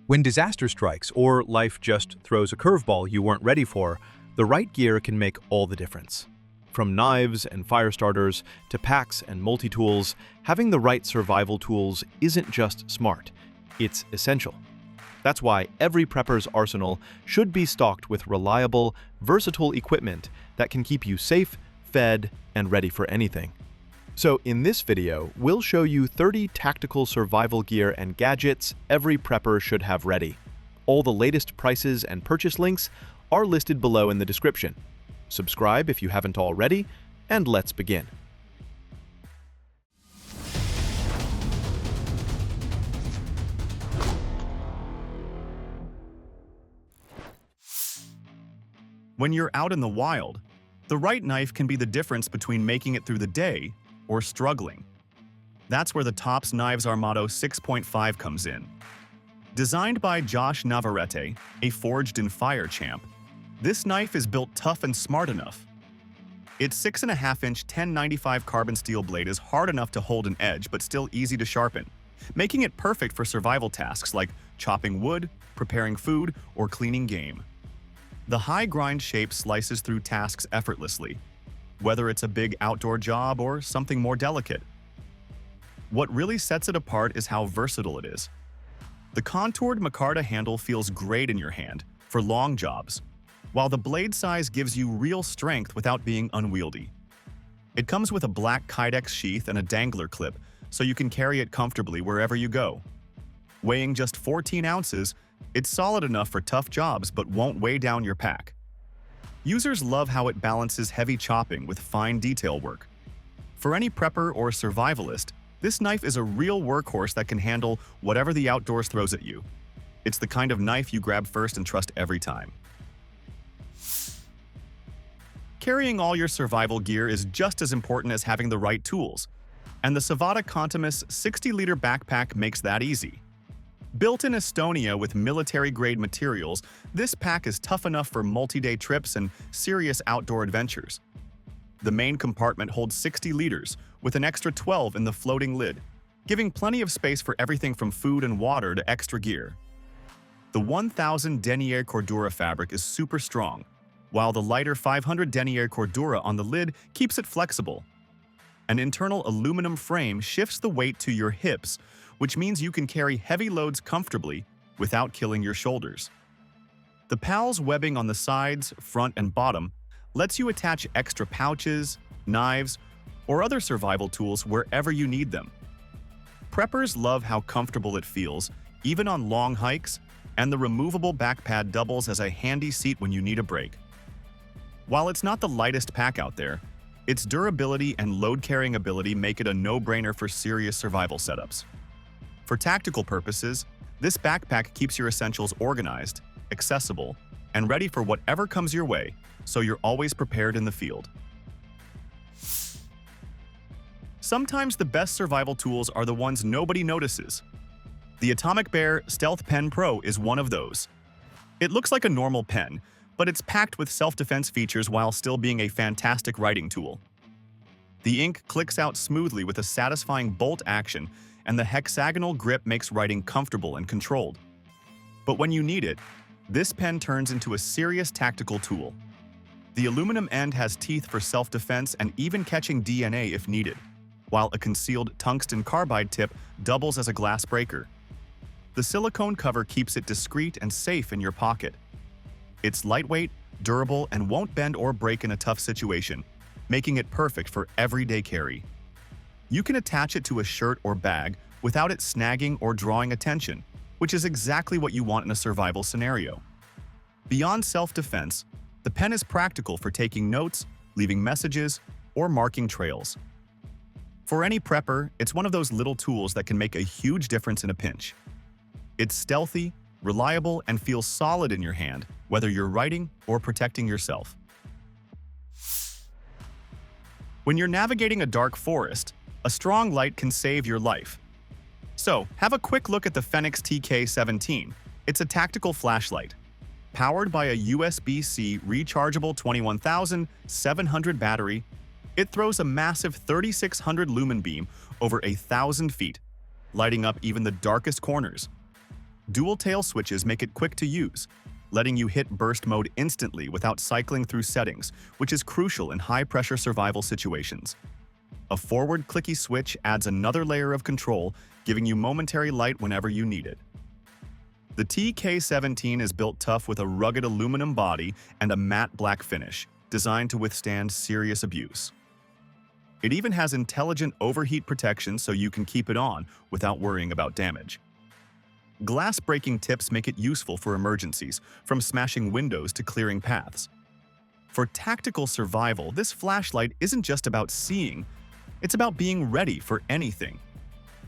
When disaster strikes or life just throws a curveball you weren't ready for, the right gear can make all the difference. From knives and fire starters to packs and multi-tools, having the right survival tools isn't just smart, it's essential. That's why every prepper's arsenal should be stocked with reliable, versatile equipment that can keep you safe, fed, and ready for anything. So in this video, we'll show you 30 tactical survival gear and gadgets every prepper should have ready. All the latest prices and purchase links are listed below in the description. Subscribe if you haven't already, and let's begin. When you're out in the wild, the right knife can be the difference between making it through the day or struggling. That's where the Tops Knives Armado 6.5 comes in. Designed by Josh Navarrete, a Forged in Fire champ, this knife is built tough and smart enough. Its 6.5-inch 1095 carbon steel blade is hard enough to hold an edge but still easy to sharpen, making it perfect for survival tasks like chopping wood, preparing food, or cleaning game. The high grind shape slices through tasks effortlessly, whether it's a big outdoor job or something more delicate. What really sets it apart is how versatile it is. The contoured micarta handle feels great in your hand for long jobs, while the blade size gives you real strength without being unwieldy. It comes with a black Kydex sheath and a dangler clip, so you can carry it comfortably wherever you go. Weighing just 14 ounces, it's solid enough for tough jobs but won't weigh down your pack. Users love how it balances heavy chopping with fine detail work. For any prepper or survivalist, this knife is a real workhorse that can handle whatever the outdoors throws at you. It's the kind of knife you grab first and trust every time. Carrying all your survival gear is just as important as having the right tools, and the Savotta Kantamus 60-liter backpack makes that easy. Built in Estonia with military-grade materials, this pack is tough enough for multi-day trips and serious outdoor adventures. The main compartment holds 60 liters, with an extra 12 in the floating lid, giving plenty of space for everything from food and water to extra gear. The 1000 denier cordura fabric is super strong, while the lighter 500 denier cordura on the lid keeps it flexible. An internal aluminum frame shifts the weight to your hips, which means you can carry heavy loads comfortably without killing your shoulders. The PALS webbing on the sides, front, and bottom lets you attach extra pouches, knives, or other survival tools wherever you need them. Preppers love how comfortable it feels, even on long hikes, and the removable back pad doubles as a handy seat when you need a break. While it's not the lightest pack out there, its durability and load-carrying ability make it a no-brainer for serious survival setups. For tactical purposes, this backpack keeps your essentials organized, accessible, and ready for whatever comes your way, so you're always prepared in the field. Sometimes the best survival tools are the ones nobody notices. The Atomic Bear Stealth Pen Pro is one of those. It looks like a normal pen, but it's packed with self-defense features while still being a fantastic writing tool. The ink clicks out smoothly with a satisfying bolt action, and the hexagonal grip makes writing comfortable and controlled. But when you need it, this pen turns into a serious tactical tool. The aluminum end has teeth for self-defense and even catching DNA if needed, while a concealed tungsten carbide tip doubles as a glass breaker. The silicone cover keeps it discreet and safe in your pocket. It's lightweight, durable, and won't bend or break in a tough situation, making it perfect for everyday carry. You can attach it to a shirt or bag without it snagging or drawing attention, which is exactly what you want in a survival scenario. Beyond self-defense, the pen is practical for taking notes, leaving messages, or marking trails. For any prepper, it's one of those little tools that can make a huge difference in a pinch. It's stealthy, reliable, and feels solid in your hand, whether you're writing or protecting yourself. When you're navigating a dark forest, a strong light can save your life. So, have a quick look at the Fenix TK17. It's a tactical flashlight. Powered by a USB-C rechargeable 21,700 battery, it throws a massive 3,600 lumen beam over 1,000 feet, lighting up even the darkest corners. Dual tail switches make it quick to use, letting you hit burst mode instantly without cycling through settings, which is crucial in high-pressure survival situations. A forward clicky switch adds another layer of control, giving you momentary light whenever you need it. The TK17 is built tough with a rugged aluminum body and a matte black finish, designed to withstand serious abuse. It even has intelligent overheat protection so you can keep it on without worrying about damage. Glass-breaking tips make it useful for emergencies, from smashing windows to clearing paths. For tactical survival, this flashlight isn't just about seeing, it's about being ready for anything.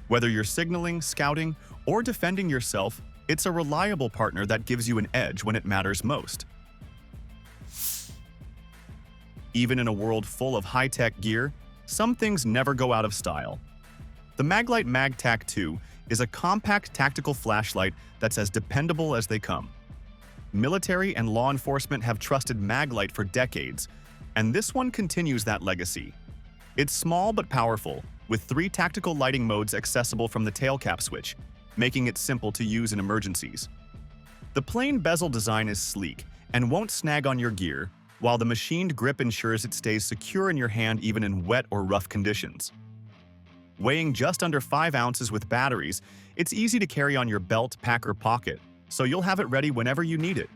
Whether you're signaling, scouting, or defending yourself, it's a reliable partner that gives you an edge when it matters most. Even in a world full of high-tech gear, some things never go out of style. The Maglite Mag Tac 2 is a compact tactical flashlight that's as dependable as they come. Military and law enforcement have trusted Maglite for decades, and this one continues that legacy. It's small but powerful, with 3 tactical lighting modes accessible from the tail cap switch, making it simple to use in emergencies. The plain bezel design is sleek and won't snag on your gear, while the machined grip ensures it stays secure in your hand even in wet or rough conditions. Weighing just under 5 ounces with batteries, it's easy to carry on your belt, pack, or pocket, so you'll have it ready whenever you need it.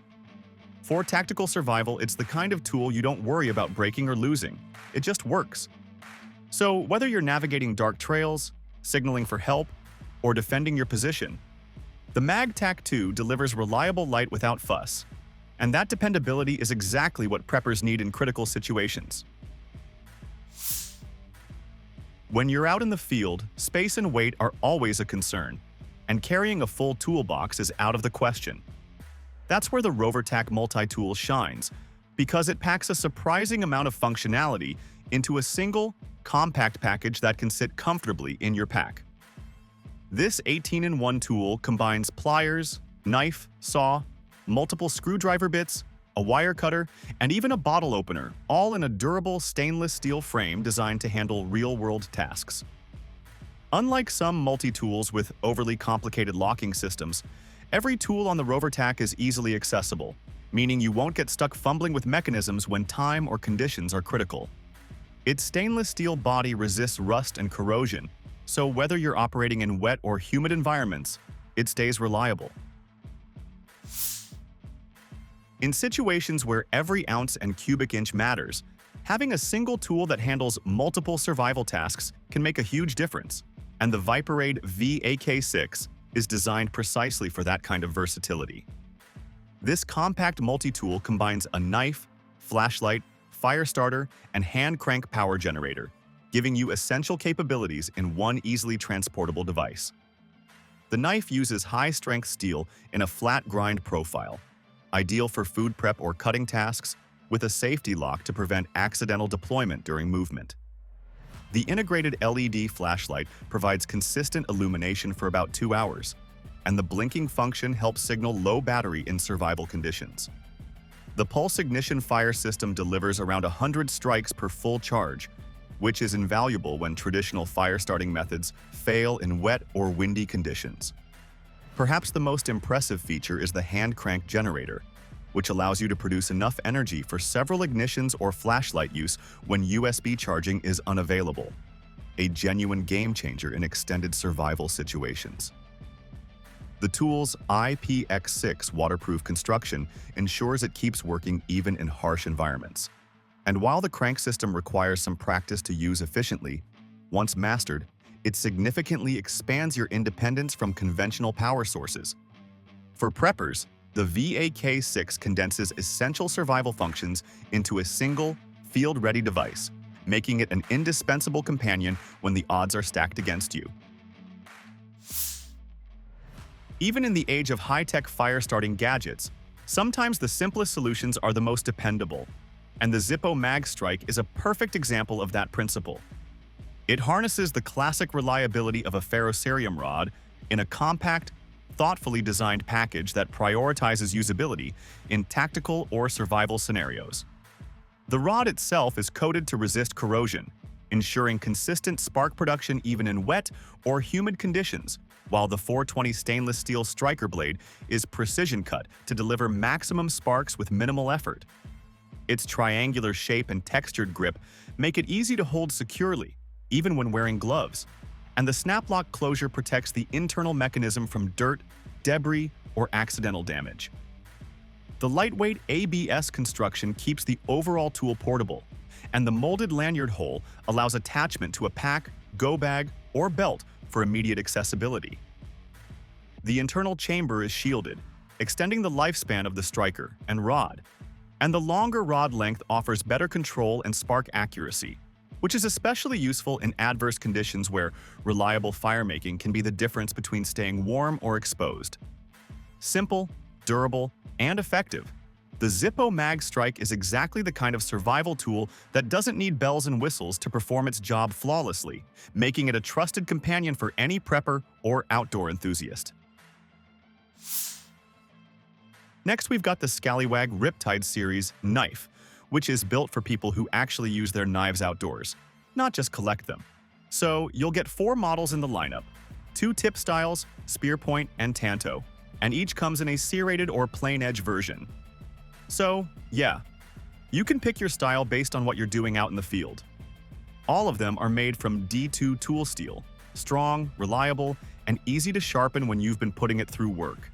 For tactical survival, it's the kind of tool you don't worry about breaking or losing. It just works. So whether you're navigating dark trails, signaling for help, or defending your position, the Mag Tac 2 delivers reliable light without fuss. And that dependability is exactly what preppers need in critical situations. When you're out in the field, space and weight are always a concern, and carrying a full toolbox is out of the question. That's where the RoverTac Multitool shines, because it packs a surprising amount of functionality into a single, compact package that can sit comfortably in your pack. This 18-in-1 tool combines pliers, knife, saw, multiple screwdriver bits, a wire cutter, and even a bottle opener, all in a durable stainless steel frame designed to handle real-world tasks. Unlike some multi-tools with overly complicated locking systems, every tool on the RoverTac is easily accessible, meaning you won't get stuck fumbling with mechanisms when time or conditions are critical. Its stainless steel body resists rust and corrosion, so whether you're operating in wet or humid environments, it stays reliable. In situations where every ounce and cubic inch matters, having a single tool that handles multiple survival tasks can make a huge difference, and the Viperade VAK6 is designed precisely for that kind of versatility. This compact multi-tool combines a knife, flashlight, fire starter, and hand crank power generator, giving you essential capabilities in one easily transportable device. The knife uses high-strength steel in a flat grind profile, ideal for food prep or cutting tasks, with a safety lock to prevent accidental deployment during movement. The integrated LED flashlight provides consistent illumination for about 2 hours, and the blinking function helps signal low battery in survival conditions. The pulse ignition fire system delivers around 100 strikes per full charge, which is invaluable when traditional fire starting methods fail in wet or windy conditions. Perhaps the most impressive feature is the hand crank generator, which allows you to produce enough energy for several ignitions or flashlight use when USB charging is unavailable, a genuine game changer in extended survival situations. The tool's IPX6 waterproof construction ensures it keeps working even in harsh environments. And while the crank system requires some practice to use efficiently, once mastered, it significantly expands your independence from conventional power sources. For preppers, the VAK6 condenses essential survival functions into a single, field-ready device, making it an indispensable companion when the odds are stacked against you. Even in the age of high-tech fire-starting gadgets, sometimes the simplest solutions are the most dependable, and the Zippo Mag Strike is a perfect example of that principle. It harnesses the classic reliability of a ferrocerium rod in a compact, thoughtfully designed package that prioritizes usability in tactical or survival scenarios. The rod itself is coated to resist corrosion, ensuring consistent spark production even in wet or humid conditions, while the 420 stainless steel striker blade is precision cut to deliver maximum sparks with minimal effort. Its triangular shape and textured grip make it easy to hold securely, even when wearing gloves, and the snap-lock closure protects the internal mechanism from dirt, debris, or accidental damage. The lightweight ABS construction keeps the overall tool portable, and the molded lanyard hole allows attachment to a pack, go bag, or belt for immediate accessibility. The internal chamber is shielded, extending the lifespan of the striker and rod, and the longer rod length offers better control and spark accuracy, which is especially useful in adverse conditions where reliable firemaking can be the difference between staying warm or exposed. Simple, durable, and effective, the Zippo Mag Strike is exactly the kind of survival tool that doesn't need bells and whistles to perform its job flawlessly, making it a trusted companion for any prepper or outdoor enthusiast. Next, we've got the Skallywag Riptide series knife, which is built for people who actually use their knives outdoors, not just collect them. So you'll get 4 models in the lineup, 2 tip styles, spear point, and tanto, and each comes in a serrated or plain edge version. So, yeah, you can pick your style based on what you're doing out in the field. All of them are made from D2 tool steel, strong, reliable, and easy to sharpen when you've been putting it through work.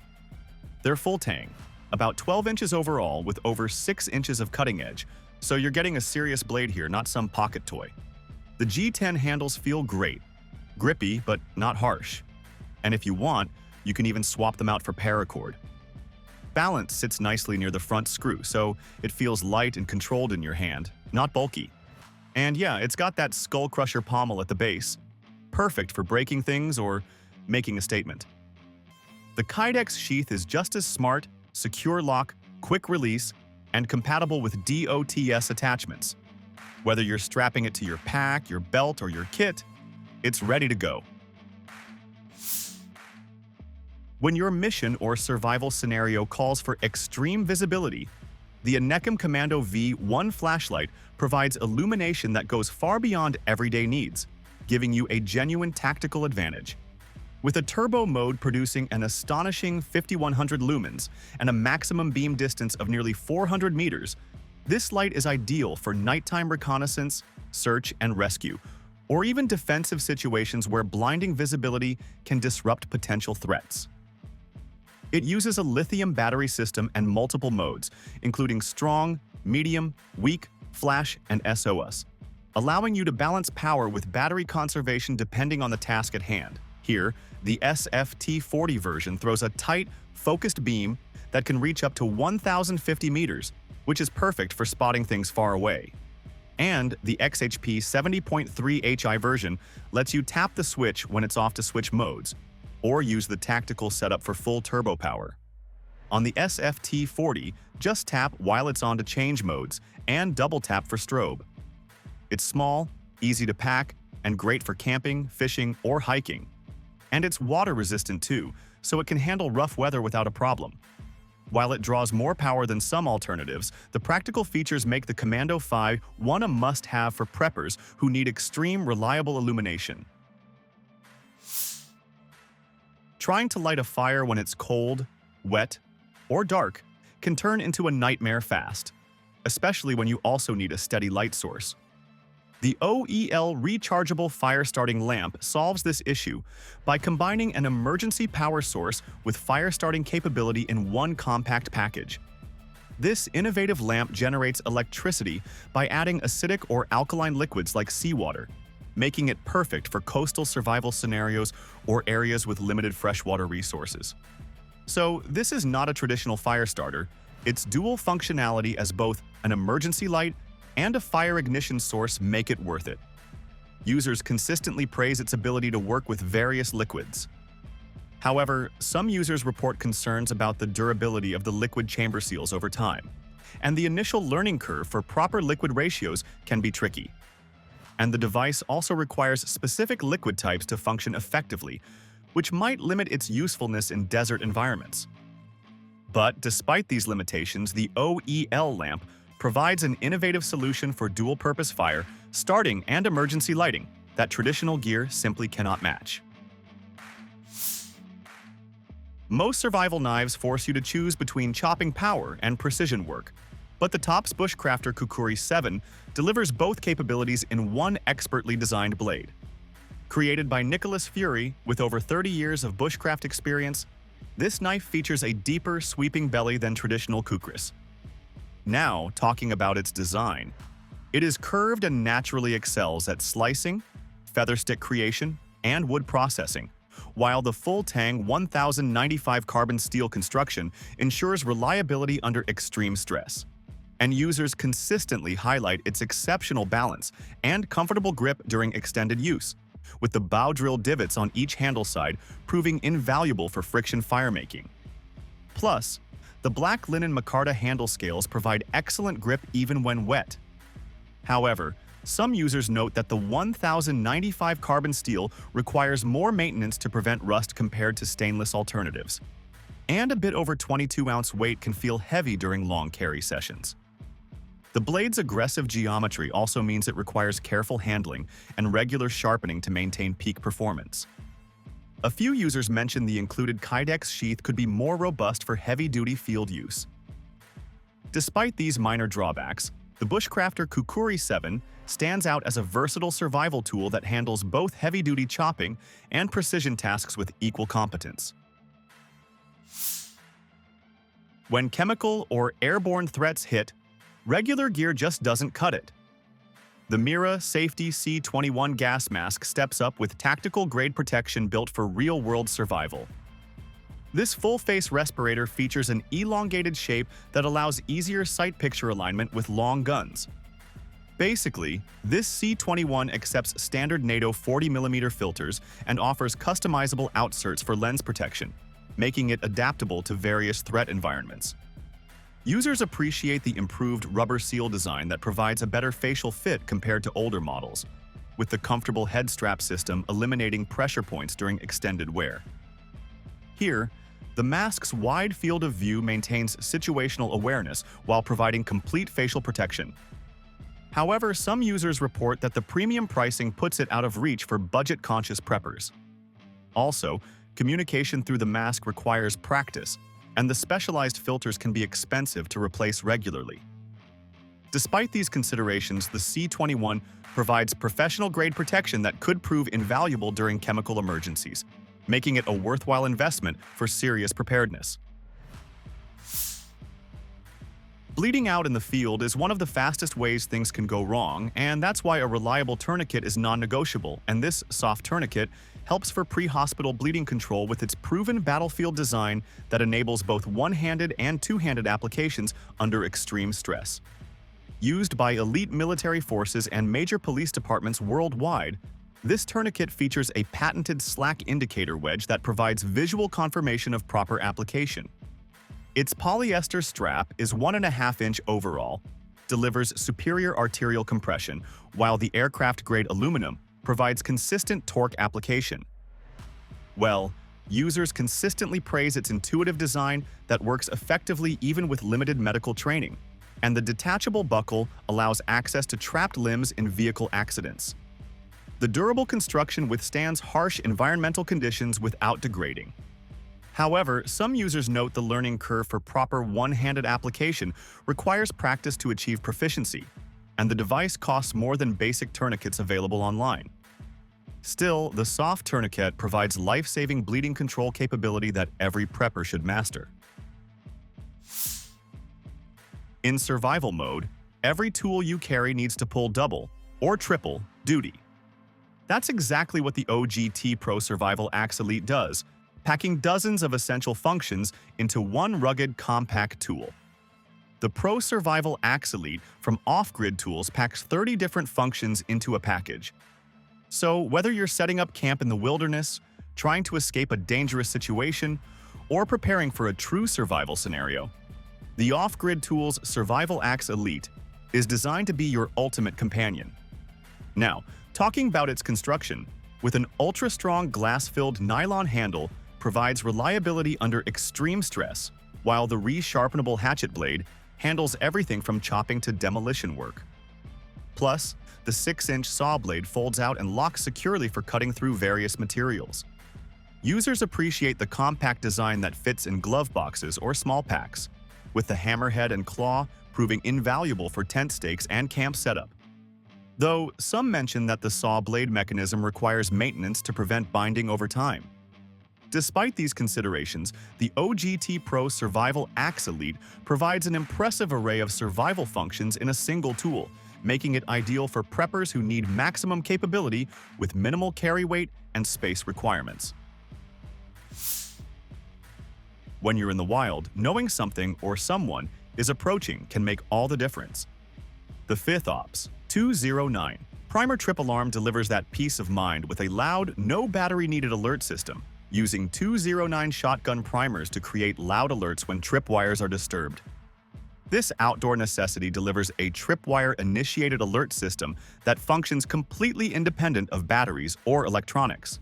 They're full tang, about 12 inches overall with over 6 inches of cutting edge, so you're getting a serious blade here, not some pocket toy. The G10 handles feel great, grippy but not harsh. And if you want, you can even swap them out for paracord. Balance sits nicely near the front screw, so it feels light and controlled in your hand, not bulky. And yeah, it's got that skull crusher pommel at the base, perfect for breaking things or making a statement. The Kydex sheath is just as smart, secure lock, quick release, and compatible with DOTS attachments. Whether you're strapping it to your pack, your belt, or your kit, it's ready to go. When your mission or survival scenario calls for extreme visibility, the Anekim Commando V1 flashlight provides illumination that goes far beyond everyday needs, giving you a genuine tactical advantage. With a turbo mode producing an astonishing 5100 lumens and a maximum beam distance of nearly 400 meters, this light is ideal for nighttime reconnaissance, search and rescue, or even defensive situations where blinding visibility can disrupt potential threats. It uses a lithium battery system and multiple modes, including strong, medium, weak, flash, and SOS, allowing you to balance power with battery conservation depending on the task at hand. Here, the SFT40 version throws a tight, focused beam that can reach up to 1,050 meters, which is perfect for spotting things far away. And the XHP 70.3 HI version lets you tap the switch when it's off to switch modes, or use the tactical setup for full turbo power. On the SFT40, just tap while it's on to change modes, and double tap for strobe. It's small, easy to pack, and great for camping, fishing, or hiking. And it's water-resistant too, so it can handle rough weather without a problem. While it draws more power than some alternatives, the practical features make the Commando V1 a must-have for preppers who need extreme, reliable illumination. Trying to light a fire when it's cold, wet, or dark can turn into a nightmare fast, especially when you also need a steady light source. The OEL rechargeable fire-starting lamp solves this issue by combining an emergency power source with fire-starting capability in one compact package. This innovative lamp generates electricity by adding acidic or alkaline liquids like seawater, making it perfect for coastal survival scenarios or areas with limited freshwater resources. So this is not a traditional fire starter. Its dual functionality as both an emergency light and a fire ignition source make it worth it. Users consistently praise its ability to work with various liquids. However, some users report concerns about the durability of the liquid chamber seals over time, and the initial learning curve for proper liquid ratios can be tricky. And the device also requires specific liquid types to function effectively, which might limit its usefulness in desert environments. But despite these limitations, the OEL lamp provides an innovative solution for dual-purpose fire, starting, and emergency lighting that traditional gear simply cannot match. Most survival knives force you to choose between chopping power and precision work, but the Topps Bushcrafter Kukuri 7 delivers both capabilities in one expertly designed blade. Created by Nicholas Fury with over 30 years of bushcraft experience, this knife features a deeper, sweeping belly than traditional Kukuris. Now, talking about its design. It is curved and naturally excels at slicing, feather stick creation, and wood processing, while the full Tang 1095 carbon steel construction ensures reliability under extreme stress. And users consistently highlight its exceptional balance and comfortable grip during extended use, with the bow drill divots on each handle side proving invaluable for friction firemaking. Plus, the black linen micarta handle scales provide excellent grip even when wet. However, some users note that the 1095 carbon steel requires more maintenance to prevent rust compared to stainless alternatives, and a bit over 22-ounce weight can feel heavy during long carry sessions. The blade's aggressive geometry also means it requires careful handling and regular sharpening to maintain peak performance. A few users mentioned the included Kydex sheath could be more robust for heavy-duty field use. Despite these minor drawbacks, the Bushcrafter Kukuri 7 stands out as a versatile survival tool that handles both heavy-duty chopping and precision tasks with equal competence. When chemical or airborne threats hit, regular gear just doesn't cut it. The Mira Safety C21 gas mask steps up with tactical-grade protection built for real-world survival. This full-face respirator features an elongated shape that allows easier sight picture alignment with long guns. Basically, this C21 accepts standard NATO 40mm filters and offers customizable outserts for lens protection, making it adaptable to various threat environments. Users appreciate the improved rubber seal design that provides a better facial fit compared to older models, with the comfortable head strap system eliminating pressure points during extended wear. Here, the mask's wide field of view maintains situational awareness while providing complete facial protection. However, some users report that the premium pricing puts it out of reach for budget-conscious preppers. Also, communication through the mask requires practice, and the specialized filters can be expensive to replace regularly. Despite these considerations, the C21 provides professional-grade protection that could prove invaluable during chemical emergencies, making it a worthwhile investment for serious preparedness. Bleeding out in the field is one of the fastest ways things can go wrong, and that's why a reliable tourniquet is non-negotiable, and this Sof Tourniquet helps for pre-hospital bleeding control with its proven battlefield design that enables both one-handed and two-handed applications under extreme stress. Used by elite military forces and major police departments worldwide, this tourniquet features a patented slack indicator wedge that provides visual confirmation of proper application. Its polyester strap is 1.5-inch overall, delivers superior arterial compression, while the aircraft-grade aluminum provides consistent torque application. Well, users consistently praise its intuitive design that works effectively even with limited medical training, and the detachable buckle allows access to trapped limbs in vehicle accidents. The durable construction withstands harsh environmental conditions without degrading. However, some users note the learning curve for proper one-handed application requires practice to achieve proficiency, and the device costs more than basic tourniquets available online. Still, the Sof Tourniquet provides life-saving bleeding control capability that every prepper should master. In survival mode, every tool you carry needs to pull double or triple duty. That's exactly what the OGT Pro Survival Axe Elite does, packing dozens of essential functions into one rugged, compact tool. The Pro Survival Axe Elite from Off-Grid Tools packs 30 different functions into a package. So whether you're setting up camp in the wilderness, trying to escape a dangerous situation, or preparing for a true survival scenario, the Off-Grid Tools Survival Axe Elite is designed to be your ultimate companion. Now, talking about its construction, with an ultra-strong glass-filled nylon handle provides reliability under extreme stress, while the resharpenable hatchet blade handles everything from chopping to demolition work. Plus, the 6-inch saw blade folds out and locks securely for cutting through various materials. Users appreciate the compact design that fits in glove boxes or small packs, with the hammerhead and claw proving invaluable for tent stakes and camp setup. Though some mention that the saw blade mechanism requires maintenance to prevent binding over time. Despite these considerations, the OGT Pro Survival Axe Elite provides an impressive array of survival functions in a single tool, making it ideal for preppers who need maximum capability with minimal carry weight and space requirements. When you're in the wild, knowing something or someone is approaching can make all the difference. The Fith Ops 209 Primer Trip Alarm delivers that peace of mind with a loud, no battery needed alert system, using 209 shotgun primers to create loud alerts when tripwires are disturbed. This outdoor necessity delivers a tripwire-initiated alert system that functions completely independent of batteries or electronics.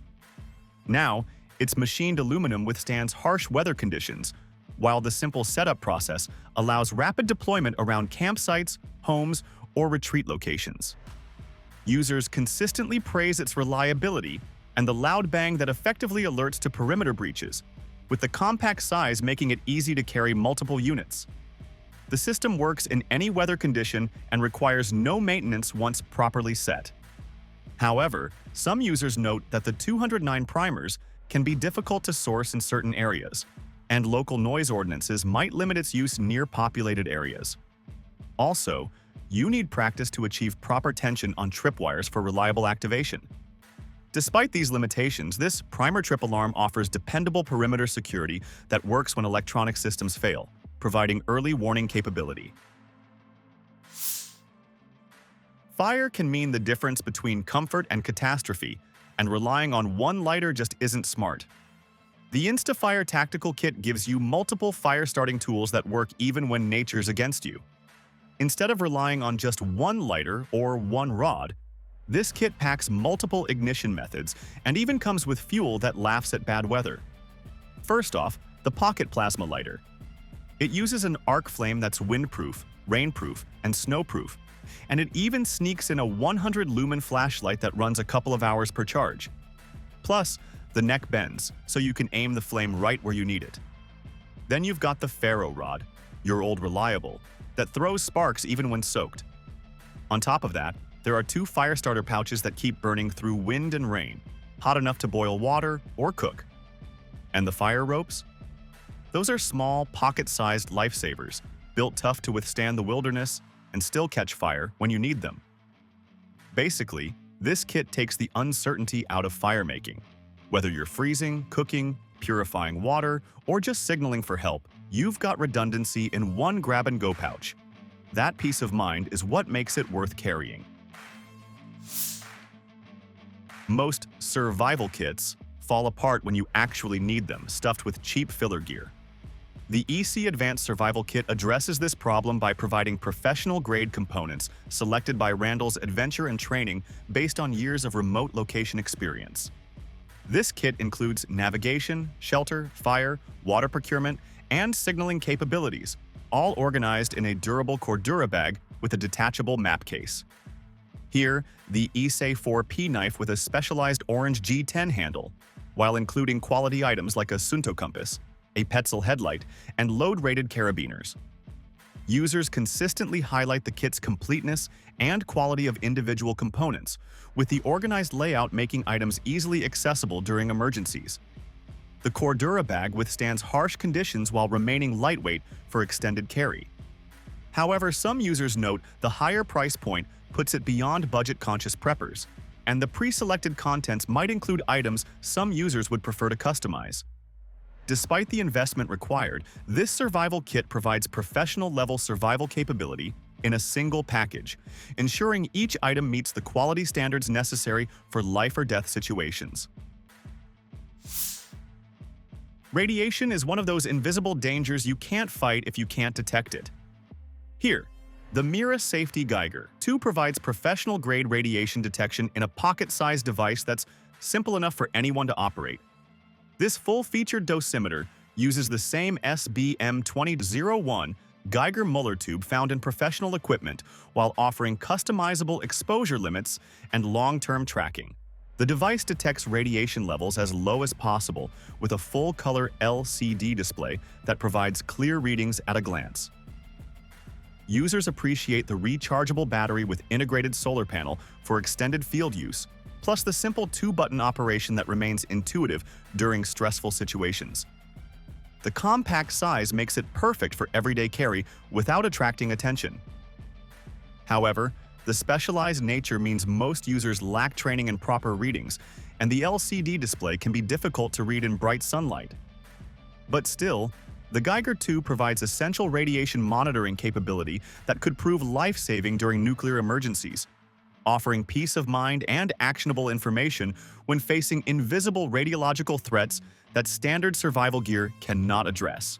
Now, its machined aluminum withstands harsh weather conditions, while the simple setup process allows rapid deployment around campsites, homes, or retreat locations. Users consistently praise its reliability and the loud bang that effectively alerts to perimeter breaches, with the compact size making it easy to carry multiple units. The system works in any weather condition and requires no maintenance once properly set. However, some users note that the 209 primers can be difficult to source in certain areas, and local noise ordinances might limit its use near populated areas. Also, you need practice to achieve proper tension on tripwires for reliable activation. Despite these limitations, this primer trip alarm offers dependable perimeter security that works when electronic systems fail, providing early warning capability. Fire can mean the difference between comfort and catastrophe, and relying on one lighter just isn't smart. The InstaFire Tactical Kit gives you multiple fire-starting tools that work even when nature's against you. Instead of relying on just one lighter or one rod, this kit packs multiple ignition methods and even comes with fuel that laughs at bad weather. First off, the Pocket Plasma Lighter. It uses an arc flame that's windproof, rainproof, and snowproof, and it even sneaks in a 100-lumen flashlight that runs a couple of hours per charge. Plus, the neck bends, so you can aim the flame right where you need it. Then you've got the Ferro Rod, your old reliable, that throws sparks even when soaked. On top of that, there are 2 fire starter pouches that keep burning through wind and rain, hot enough to boil water or cook. And the fire ropes? Those are small, pocket-sized lifesavers, built tough to withstand the wilderness and still catch fire when you need them. Basically, this kit takes the uncertainty out of fire making. Whether you're freezing, cooking, purifying water, or just signaling for help, you've got redundancy in one grab-and-go pouch. That peace of mind is what makes it worth carrying. Most survival kits fall apart when you actually need them, stuffed with cheap filler gear. The Esee Advanced Survival Kit addresses this problem by providing professional-grade components selected by Randall's Adventure and Training based on years of remote location experience. This kit includes navigation, shelter, fire, water procurement, and signaling capabilities, all organized in a durable Cordura bag with a detachable map case. Here, the Esee 4P knife with a specialized orange G10 handle, while including quality items like a Sunto compass, a Petzl headlight, and load-rated carabiners. Users consistently highlight the kit's completeness and quality of individual components, with the organized layout making items easily accessible during emergencies. The Cordura bag withstands harsh conditions while remaining lightweight for extended carry. However, some users note the higher price point puts it beyond budget-conscious preppers, and the pre-selected contents might include items some users would prefer to customize. Despite the investment required, this survival kit provides professional-level survival capability in a single package, ensuring each item meets the quality standards necessary for life-or-death situations. Radiation is one of those invisible dangers you can't fight if you can't detect it. Here, the Mira Safety Geiger 2 provides professional-grade radiation detection in a pocket-sized device that's simple enough for anyone to operate. This full-featured dosimeter uses the same SBM2001 Geiger Muller tube found in professional equipment while offering customizable exposure limits and long-term tracking. The device detects radiation levels as low as possible with a full-color LCD display that provides clear readings at a glance. Users appreciate the rechargeable battery with integrated solar panel for extended field use, plus the simple 2-button operation that remains intuitive during stressful situations. The compact size makes it perfect for everyday carry without attracting attention. However, the specialized nature means most users lack training in proper readings, and the LCD display can be difficult to read in bright sunlight. But still, the Geiger 2 provides essential radiation monitoring capability that could prove life-saving during nuclear emergencies, offering peace of mind and actionable information when facing invisible radiological threats that standard survival gear cannot address.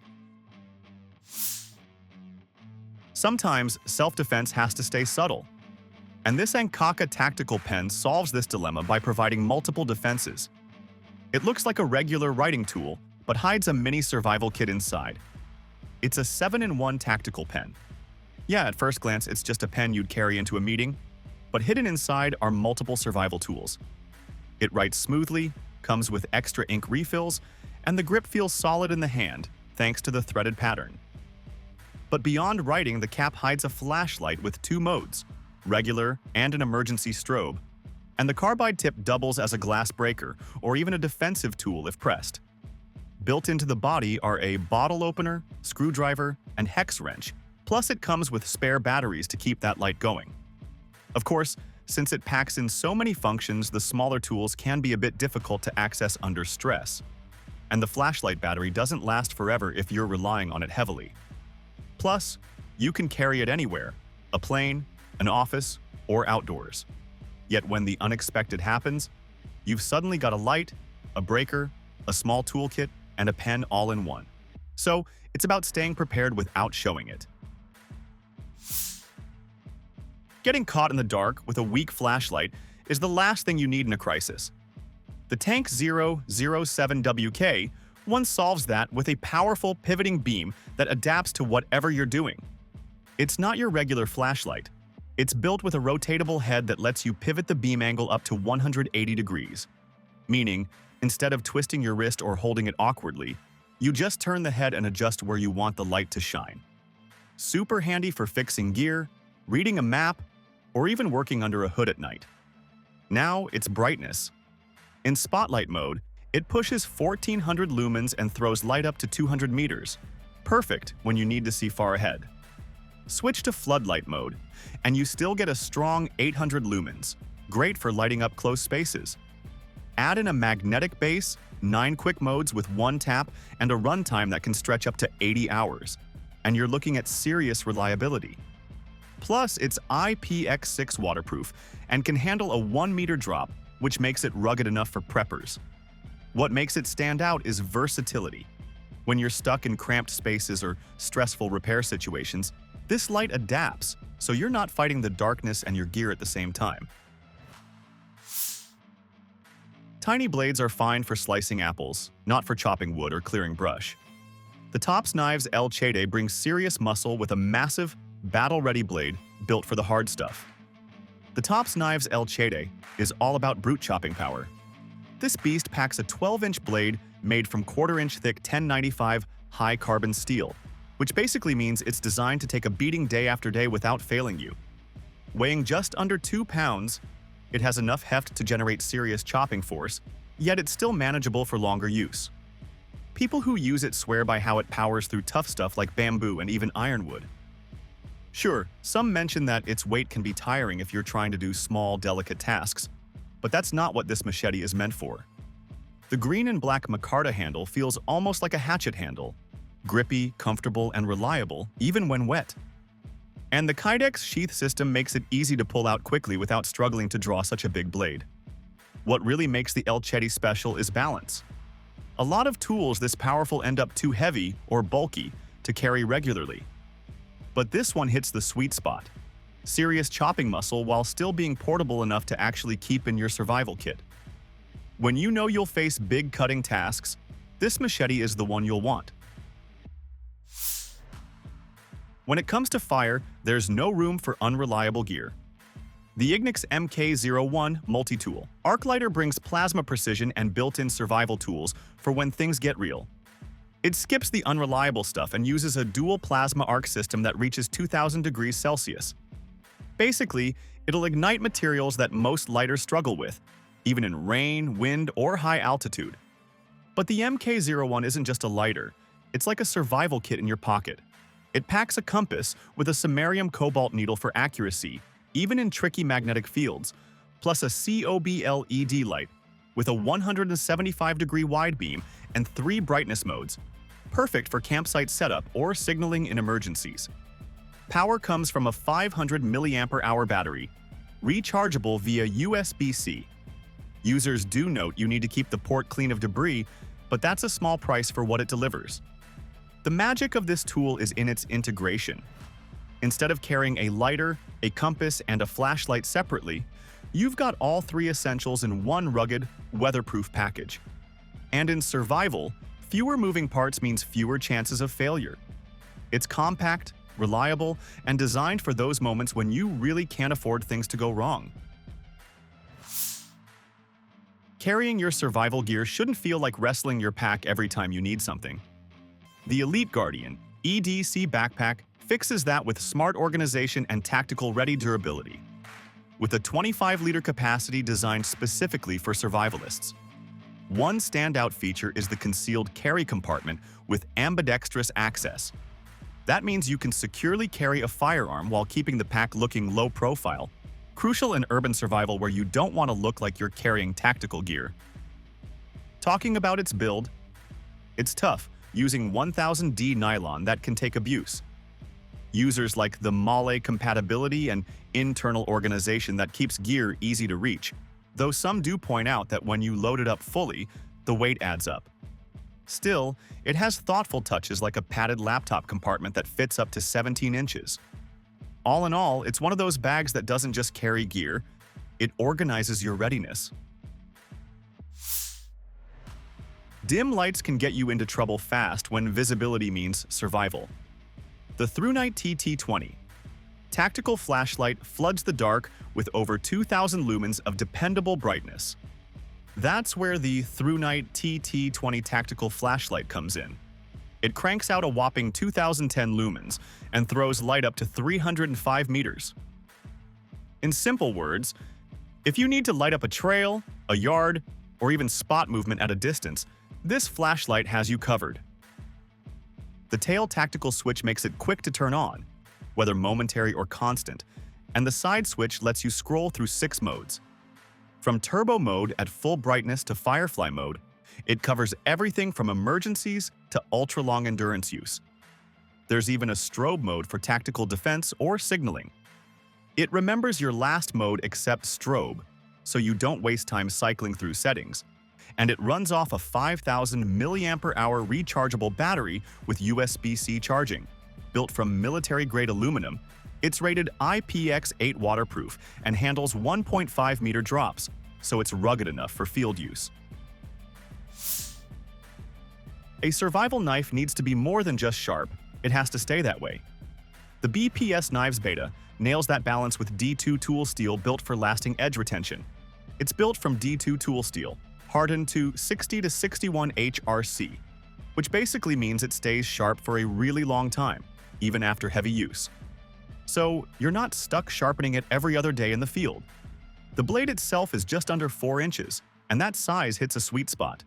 Sometimes self-defense has to stay subtle, and this Ankaka Tactical Pen solves this dilemma by providing multiple defenses. It looks like a regular writing tool, but hides a mini survival kit inside. It's a 7-in-1 tactical pen. Yeah, at first glance, it's just a pen you'd carry into a meeting, but hidden inside are multiple survival tools. It writes smoothly, comes with extra ink refills, and the grip feels solid in the hand, thanks to the threaded pattern. But beyond writing, the cap hides a flashlight with 2 modes, regular and an emergency strobe, and the carbide tip doubles as a glass breaker or even a defensive tool if pressed. Built into the body are a bottle opener, screwdriver, and hex wrench, plus it comes with spare batteries to keep that light going. Of course, since it packs in so many functions, the smaller tools can be a bit difficult to access under stress. And the flashlight battery doesn't last forever if you're relying on it heavily. Plus, you can carry it anywhere, a plane, an office, or outdoors. Yet when the unexpected happens, you've suddenly got a light, a breaker, a small toolkit, and a pen all in one. So, it's about staying prepared without showing it. Getting caught in the dark with a weak flashlight is the last thing you need in a crisis. The Tank007 WK1 solves that with a powerful pivoting beam that adapts to whatever you're doing. It's not your regular flashlight. It's built with a rotatable head that lets you pivot the beam angle up to 180 degrees. Meaning, instead of twisting your wrist or holding it awkwardly, you just turn the head and adjust where you want the light to shine. Super handy for fixing gear, reading a map, or even working under a hood at night. Now it's brightness. In spotlight mode, it pushes 1400 lumens and throws light up to 200 meters. Perfect when you need to see far ahead. Switch to floodlight mode, and you still get a strong 800 lumens, great for lighting up close spaces. Add in a magnetic base, 9 quick modes with 1 tap, and a runtime that can stretch up to 80 hours, and you're looking at serious reliability. Plus, it's IPX6 waterproof and can handle a 1-meter drop, which makes it rugged enough for preppers. What makes it stand out is versatility. When you're stuck in cramped spaces or stressful repair situations, this light adapts, so you're not fighting the darkness and your gear at the same time. Tiny blades are fine for slicing apples, not for chopping wood or clearing brush. The Tops Knives Chete brings serious muscle with a massive, battle-ready blade built for the hard stuff. The Tops Knives Chete is all about brute chopping power. This beast packs a 12-inch blade made from quarter-inch thick 1095 high-carbon steel, which basically means it's designed to take a beating day after day without failing you. Weighing just under 2 pounds, it has enough heft to generate serious chopping force, yet it's still manageable for longer use. People who use it swear by how it powers through tough stuff like bamboo and even ironwood. Sure, some mention that its weight can be tiring if you're trying to do small, delicate tasks, but that's not what this machete is meant for. The green and black micarta handle feels almost like a hatchet handle, grippy, comfortable, and reliable, even when wet. And the Kydex sheath system makes it easy to pull out quickly without struggling to draw such a big blade. What really makes the Chete special is balance. A lot of tools this powerful end up too heavy or bulky to carry regularly. But this one hits the sweet spot. Serious chopping muscle while still being portable enough to actually keep in your survival kit. When you know you'll face big cutting tasks, this machete is the one you'll want. When it comes to fire, there's no room for unreliable gear. The Ignix MK-01 Multitool. Arc Lighter brings plasma precision and built-in survival tools for when things get real. It skips the unreliable stuff and uses a dual plasma arc system that reaches 2000 degrees Celsius. Basically, it'll ignite materials that most lighters struggle with, even in rain, wind, or high altitude. But the MK-01 isn't just a lighter, it's like a survival kit in your pocket. It packs a compass with a samarium cobalt needle for accuracy, even in tricky magnetic fields, plus a COB LED light with a 175-degree wide beam and 3 brightness modes, perfect for campsite setup or signaling in emergencies. Power comes from a 500 mAh battery, rechargeable via USB-C. Users do note you need to keep the port clean of debris, but that's a small price for what it delivers. The magic of this tool is in its integration. Instead of carrying a lighter, a compass, and a flashlight separately, you've got all 3 essentials in one rugged, weatherproof package. And in survival, fewer moving parts means fewer chances of failure. It's compact, reliable, and designed for those moments when you really can't afford things to go wrong. Carrying your survival gear shouldn't feel like wrestling your pack every time you need something. The Elite Guardian EDC backpack fixes that with smart organization and tactical-ready durability. With a 25-liter capacity designed specifically for survivalists. One standout feature is the concealed carry compartment with ambidextrous access. That means you can securely carry a firearm while keeping the pack looking low profile, crucial in urban survival where you don't want to look like you're carrying tactical gear. Talking about its build, it's tough, using 1000D nylon that can take abuse. Users like the Maglite compatibility and internal organization that keeps gear easy to reach, though some do point out that when you load it up fully, the weight adds up. Still, it has thoughtful touches like a padded laptop compartment that fits up to 17 inches. All in all, it's one of those bags that doesn't just carry gear, it organizes your readiness. Dim lights can get you into trouble fast when visibility means survival. The Thrunite TT20 tactical flashlight floods the dark with over 2,000 lumens of dependable brightness. That's where the Thrunite TT20 tactical flashlight comes in. It cranks out a whopping 2010 lumens and throws light up to 305 meters. In simple words, if you need to light up a trail, a yard, or even spot movement at a distance, this flashlight has you covered. The tail tactical switch makes it quick to turn on, whether momentary or constant, and the side switch lets you scroll through 6 modes. From turbo mode at full brightness to firefly mode, it covers everything from emergencies to ultra-long endurance use. There's even a strobe mode for tactical defense or signaling. It remembers your last mode except strobe, so you don't waste time cycling through settings. And it runs off a 5,000 mAh rechargeable battery with USB-C charging. Built from military-grade aluminum, it's rated IPX8 waterproof and handles 1.5-meter drops, so it's rugged enough for field use. A survival knife needs to be more than just sharp, it has to stay that way. The BPS Knives Beta nails that balance with D2 tool steel built for lasting edge retention. It's built from D2 tool steel, hardened to 60 to 61 HRC, which basically means it stays sharp for a really long time, even after heavy use. So you're not stuck sharpening it every other day in the field. The blade itself is just under 4 inches, and that size hits a sweet spot.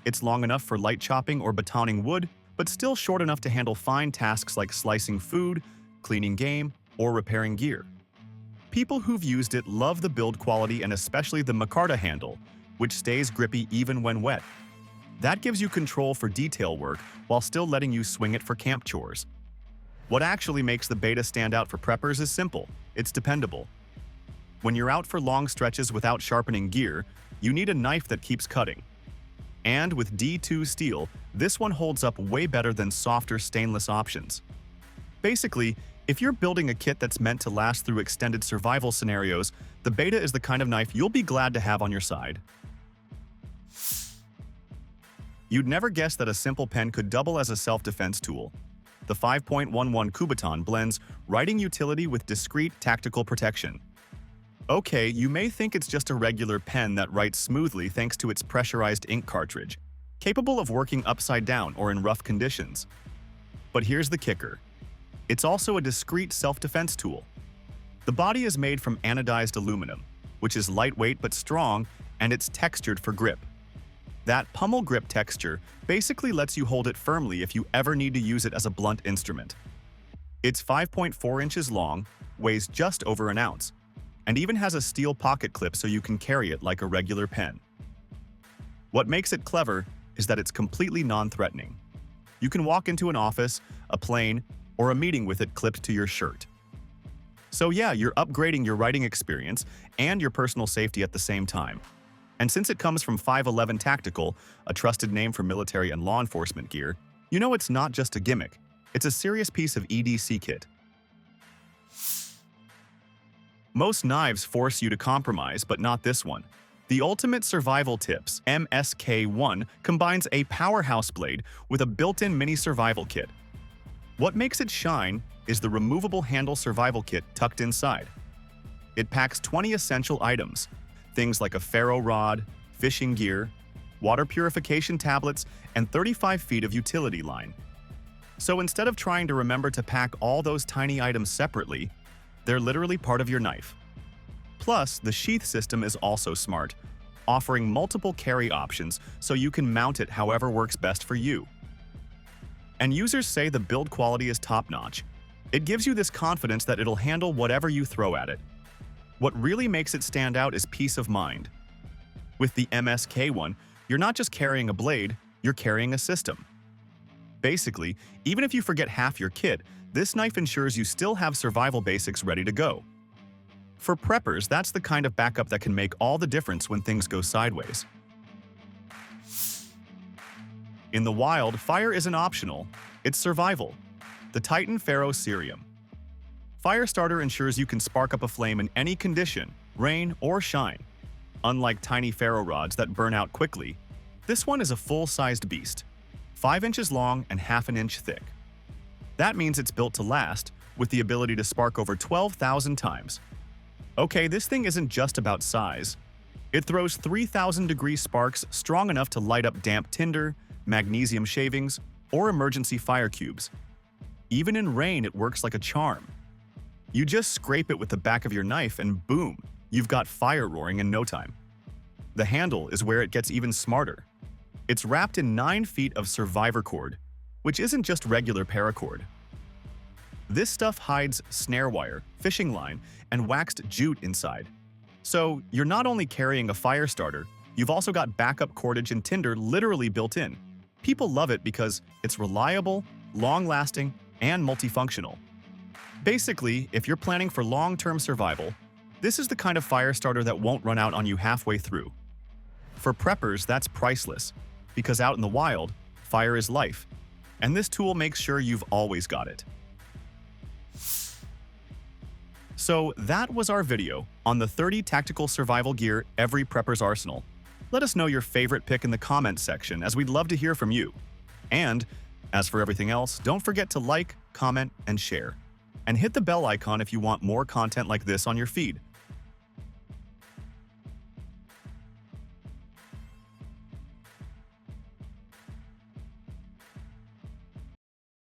It's long enough for light chopping or batoning wood, but still short enough to handle fine tasks like slicing food, cleaning game, or repairing gear. People who've used it love the build quality and especially the micarta handle, which stays grippy even when wet. That gives you control for detail work while still letting you swing it for camp chores. What actually makes the Beta stand out for preppers is simple: it's dependable. When you're out for long stretches without sharpening gear, you need a knife that keeps cutting. And with D2 steel, this one holds up way better than softer stainless options. Basically, if you're building a kit that's meant to last through extended survival scenarios, the Beta is the kind of knife you'll be glad to have on your side. You'd never guess that a simple pen could double as a self-defense tool. The 5.11 Kubaton blends writing utility with discreet tactical protection. Okay, you may think it's just a regular pen that writes smoothly thanks to its pressurized ink cartridge, capable of working upside down or in rough conditions. But here's the kicker. It's also a discreet self-defense tool. The body is made from anodized aluminum, which is lightweight but strong, and it's textured for grip. That pummel grip texture basically lets you hold it firmly if you ever need to use it as a blunt instrument. It's 5.4 inches long, weighs just over an ounce, and even has a steel pocket clip so you can carry it like a regular pen. What makes it clever is that it's completely non-threatening. You can walk into an office, a plane, or a meeting with it clipped to your shirt. So yeah, you're upgrading your writing experience and your personal safety at the same time. And since it comes from 511 Tactical, a trusted name for military and law enforcement gear, you know it's not just a gimmick. It's a serious piece of EDC kit. Most knives force you to compromise, but not this one. The Ultimate Survival Tips MSK1 combines a powerhouse blade with a built-in mini survival kit. What makes it shine is the removable handle survival kit tucked inside. It packs 20 essential items, things like a ferro rod, fishing gear, water purification tablets, and 35 feet of utility line. So instead of trying to remember to pack all those tiny items separately, they're literally part of your knife. Plus, the sheath system is also smart, offering multiple carry options so you can mount it however works best for you. And users say the build quality is top-notch. It gives you this confidence that it'll handle whatever you throw at it. What really makes it stand out is peace of mind. With the MSK1, you're not just carrying a blade, you're carrying a system. Basically, even if you forget half your kit, this knife ensures you still have survival basics ready to go. For preppers, that's the kind of backup that can make all the difference when things go sideways. In the wild, fire isn't optional, it's survival. The Titan Ferro Cerium. Firestarter ensures you can spark up a flame in any condition, rain or shine. Unlike tiny ferro rods that burn out quickly, this one is a full-sized beast, 5 inches long and half an inch thick. That means it's built to last, with the ability to spark over 12,000 times. Okay, this thing isn't just about size. It throws 3,000-degree sparks strong enough to light up damp tinder, magnesium shavings, or emergency fire cubes. Even in rain, it works like a charm. You just scrape it with the back of your knife and boom, you've got fire roaring in no time. The handle is where it gets even smarter. It's wrapped in 9 feet of survivor cord, which isn't just regular paracord. This stuff hides snare wire, fishing line, and waxed jute inside. So you're not only carrying a fire starter, you've also got backup cordage and tinder literally built in. People love it because it's reliable, long-lasting, and multifunctional. Basically, if you're planning for long-term survival, this is the kind of fire starter that won't run out on you halfway through. For preppers, that's priceless, because out in the wild, fire is life, and this tool makes sure you've always got it. So that was our video on the 30 tactical survival gear every prepper's arsenal. Let us know your favorite pick in the comments section, as we'd love to hear from you. And as for everything else, don't forget to like, comment, and share. And hit the bell icon if you want more content like this on your feed.